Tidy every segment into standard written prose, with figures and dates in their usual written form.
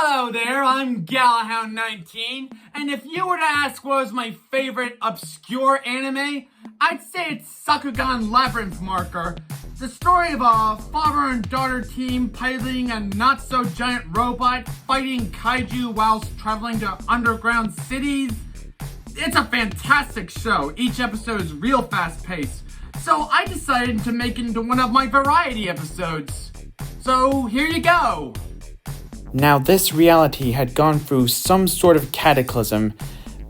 Hello there, I'm Galahound19, and if you were to ask what was my favorite obscure anime, I'd say it's Sakugan Labyrinth Marker. The story of a father and daughter team piloting a not-so-giant robot fighting kaiju whilst traveling to underground cities. It's a fantastic show. Each episode is real fast-paced, so I decided to make it into one of my variety episodes. So here you go. Now this reality had gone through some sort of cataclysm.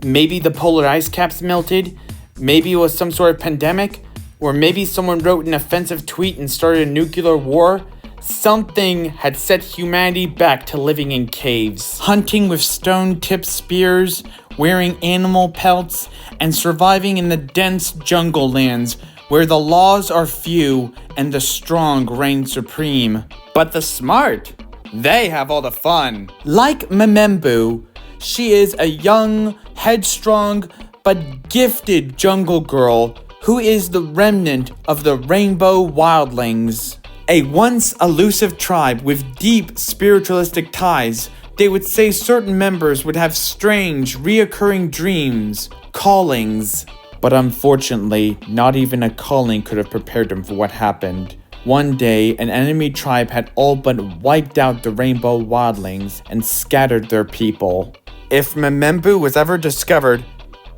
Maybe the polar ice caps melted, maybe it was some sort of pandemic, or maybe someone wrote an offensive tweet and started a nuclear war. Something had set humanity back to living in caves, hunting with stone-tipped spears, wearing animal pelts, and surviving in the dense jungle lands where the laws are few and the strong reign supreme. But the smart, they have all the fun. Like Memembu, she is a young, headstrong, but gifted jungle girl who is the remnant of the Rainbow Wildlings. A once elusive tribe with deep spiritualistic ties. They would say certain members would have strange, reoccurring dreams, callings. But unfortunately, not even a calling could have prepared them for what happened. One day, an enemy tribe had all but wiped out the Rainbow Wildlings and scattered their people. If Memembu was ever discovered,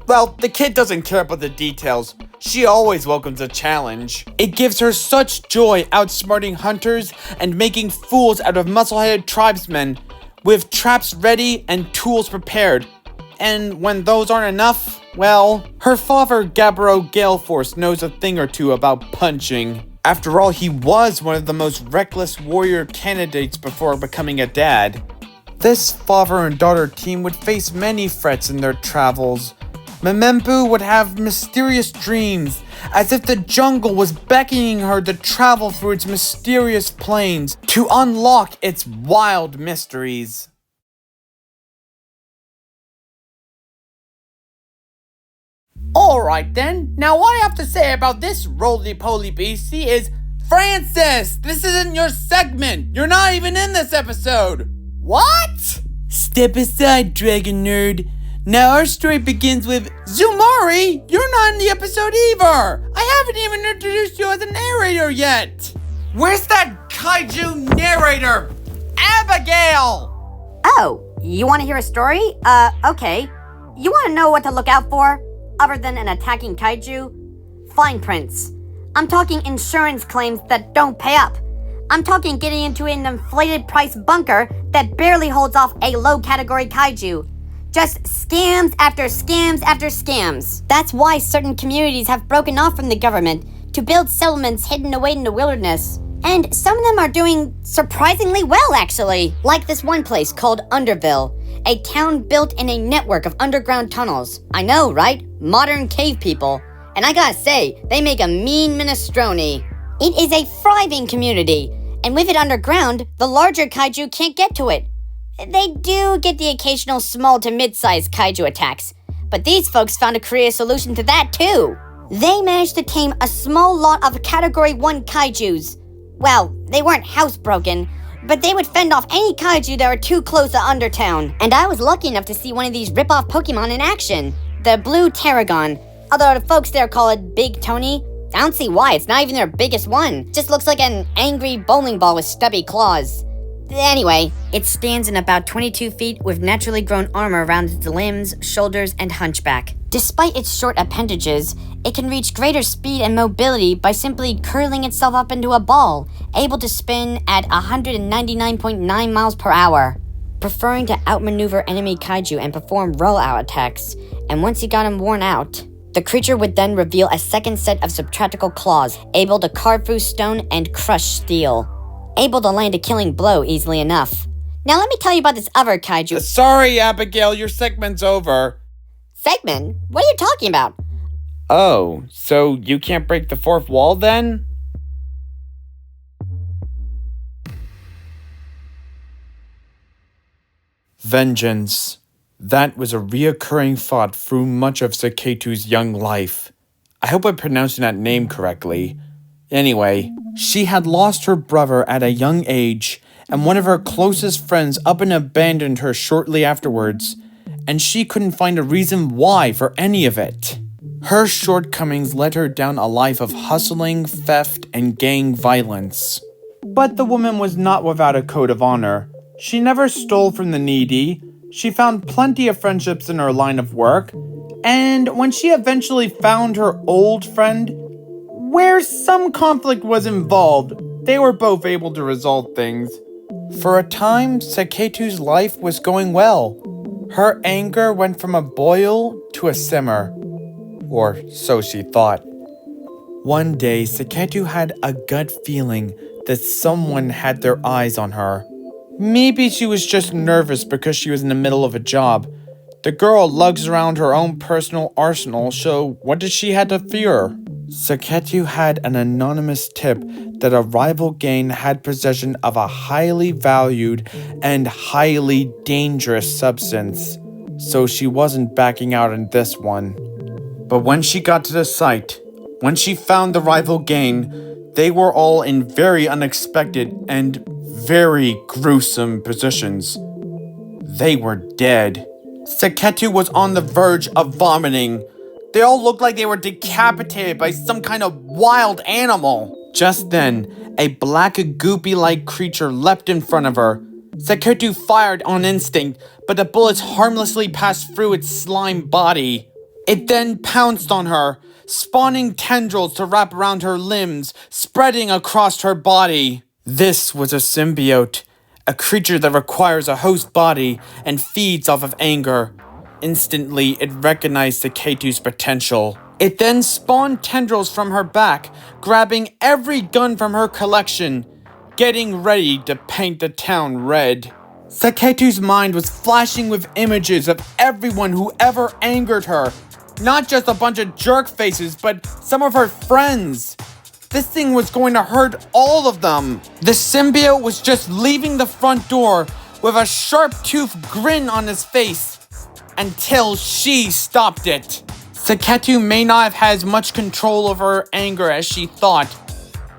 well, the kid doesn't care about the details. She always welcomes a challenge. It gives her such joy outsmarting hunters and making fools out of muscle-headed tribesmen with traps ready and tools prepared. And when those aren't enough, well, her father, Gabbro Galeforce, knows a thing or two about punching. After all, he was one of the most reckless warrior candidates before becoming a dad. This father and daughter team would face many threats in their travels. Memembu would have mysterious dreams, as if the jungle was beckoning her to travel through its mysterious plains to unlock its wild mysteries. Alright then, now what I have to say about this roly-poly beastie is, Francis, this isn't your segment! You're not even in this episode! What? Step aside, dragon nerd. Now our story begins with, Zumari, you're not in the episode either! I haven't even introduced you as a narrator yet! Where's that kaiju narrator? Abigail! Oh, you want to hear a story? Okay. You want to know what to look out for? Other than an attacking kaiju? Fine prints. I'm talking insurance claims that don't pay up. I'm talking getting into an inflated price bunker that barely holds off a low category kaiju. Just scams after scams after scams. That's why certain communities have broken off from the government to build settlements hidden away in the wilderness. And some of them are doing surprisingly well, actually. Like this one place called Underville, a town built in a network of underground tunnels. I know, right? Modern cave people. And I gotta say, they make a mean minestrone. It is a thriving community, and with it underground, the larger kaiju can't get to it. They do get the occasional small to mid-sized kaiju attacks, but these folks found a creative solution to that too. They managed to tame a small lot of Category 1 kaijus. Well, they weren't housebroken, but they would fend off any kaiju that were too close to Undertown. And I was lucky enough to see one of these rip-off Pokemon in action, the Blue Tarragon. Although the folks there call it Big Tony, I don't see why, it's not even their biggest one. Just looks like an angry bowling ball with stubby claws. Anyway, it stands in about 22 feet with naturally grown armor around its limbs, shoulders, and hunchback. Despite its short appendages, it can reach greater speed and mobility by simply curling itself up into a ball, able to spin at 199.9 miles per hour, preferring to outmaneuver enemy kaiju and perform rollout attacks. And once you got him worn out, the creature would then reveal a second set of subtractical claws, able to carve through stone and crush steel. Able to land a killing blow easily enough. Now let me tell you about this other kaiju. Sorry, Abigail, your segment's over. Segment? What are you talking about? Oh, so you can't break the fourth wall then? Vengeance. That was a reoccurring thought through much of Saketu's young life. I hope I'm pronouncing that name correctly. Anyway, she had lost her brother at a young age and one of her closest friends up and abandoned her shortly afterwards, and she couldn't find a reason why for any of it. Her shortcomings led her down a life of hustling, theft, and gang violence. But the woman was not without a code of honor. She never stole from the needy, she found plenty of friendships in her line of work, and when she eventually found her old friend, where some conflict was involved, they were both able to resolve things. For a time, Saketu's life was going well. Her anger went from a boil to a simmer. Or so she thought. One day, Saketu had a gut feeling that someone had their eyes on her. Maybe she was just nervous because she was in the middle of a job. The girl lugs around her own personal arsenal, so what did she have to fear? Saketu had an anonymous tip that a rival gang had possession of a highly valued and highly dangerous substance, so she wasn't backing out on this one. But when she got to the site, when she found the rival gang, they were all in very unexpected and very gruesome positions. They were dead. Saketu was on the verge of vomiting. They all looked like they were decapitated by some kind of wild animal. Just then, a black goopy-like creature leapt in front of her. Saketu fired on instinct, but the bullets harmlessly passed through its slime body. It then pounced on her, spawning tendrils to wrap around her limbs, spreading across her body. This was a symbiote, a creature that requires a host body and feeds off of anger. Instantly, it recognized Saketu's potential. It then spawned tendrils from her back, grabbing every gun from her collection, getting ready to paint the town red. Saketu's mind was flashing with images of everyone who ever angered her. Not just a bunch of jerk faces, but some of her friends. This thing was going to hurt all of them. The symbiote was just leaving the front door with a sharp-toothed grin on his face until she stopped it. Saketu may not have had as much control over her anger as she thought,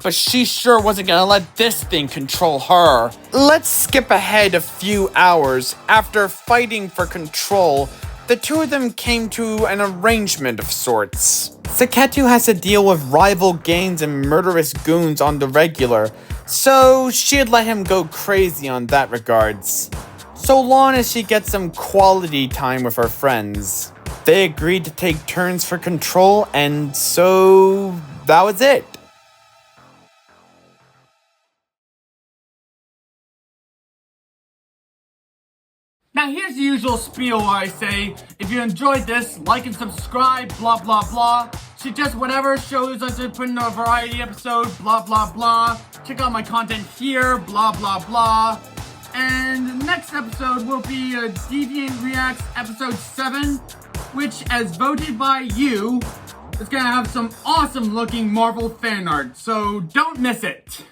but she sure wasn't gonna let this thing control her. Let's skip ahead a few hours. After fighting for control, the two of them came to an arrangement of sorts. Saketu has to deal with rival gangs and murderous goons on the regular, so she'd let him go crazy on that regards, so long as she gets some quality time with her friends. They agreed to take turns for control, and so that was it. Now here's the usual spiel where I say, if you enjoyed this, like and subscribe, blah blah blah. Suggest whatever shows I should put in a variety episode, blah blah blah. Check out my content here, blah blah blah. And the next episode will be Deviant Reacts episode 7, which, as voted by you, is gonna have some awesome looking Marvel fan art, so don't miss it.